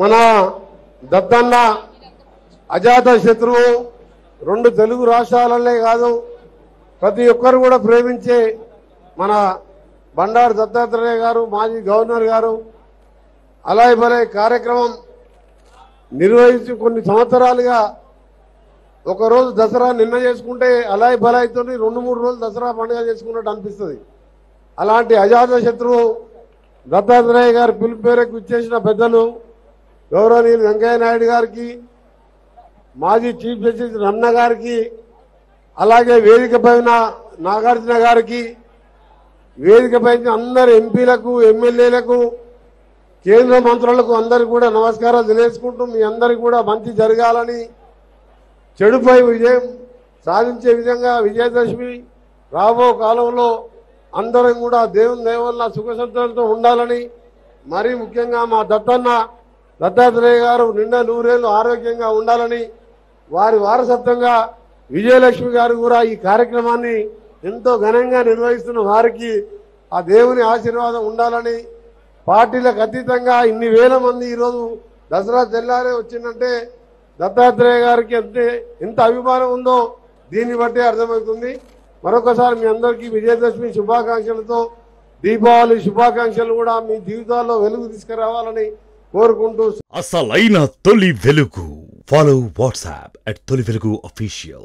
మన దత్తన్న అజాత శత్రువు రెండు తెలుగు రాష్ట్రాలనే కాదు ప్రతి ఒక్కరు కూడా ప్రేమించే మన బండారు దత్తాత్రేయ గారు మాజీ గవర్నర్ గారు అలాగే భలే కార్యక్రమం నిర్వహించి కొన్ని సంవత్సరాలుగా ఒకరోజు దసరా నిన్న చేసుకుంటే అలాయ్ బలాయితో 2-3 రోజులు దసరా పండుగ చేసుకున్నట్టు అనిపిస్తుంది. అలాంటి అజాత శత్రువు దత్తాత్రేయ గారి పిలుపు మేరకు ఇచ్చేసిన పెద్దలు గౌరవనీయులు వెంకయ్య నాయుడు గారికి, మాజీ చీఫ్ జస్టిస్ రమణ గారికి, అలాగే వేదిక పైన నాగార్జున గారికి, వేదిక పైన అందరు ఎంపీలకు, ఎమ్మెల్యేలకు, కేంద్ర మంత్రులకు అందరికీ కూడా నమస్కారాలు తెలియజేసుకుంటూ మీ అందరికీ కూడా మంచి జరగాలని, చెడుపై విజయం సాధించే విధంగా విజయదశమి రాబో కాలంలో అందరం కూడా దేవుని దయ వల్ల సుఖ సంతోషంతో ఉండాలని, మరీ ముఖ్యంగా మా దత్తాత్రేయ గారు నిండా 100 ఏళ్ళు ఆరోగ్యంగా ఉండాలని, వారి వారసత్వంగా విజయలక్ష్మి గారు కూడా ఈ కార్యక్రమాన్ని ఎంతో ఘనంగా నిర్వహిస్తున్న వారికి ఆ దేవుని ఆశీర్వాదం ఉండాలని, పార్టీలకు అతీతంగా ఇన్ని వేల మంది ఈరోజు దసరా తెల్లారే వచ్చిందంటే దత్తాత్రేయ గారికి ఎంత అభిమానం ఉందో దీన్ని బట్టి అర్థమవుతుంది. మరొకసారి మీ అందరికీ విజయదశమి శుభాకాంక్షలతో, దీపావళి శుభాకాంక్షలు కూడా మీ జీవితాల్లో వెలుగు తీసుకురావాలని కోరుకుంటూ అసలైన తొలి వెలుగు. ఫాలో వాట్సాప్ @తొలి వెలుగు official.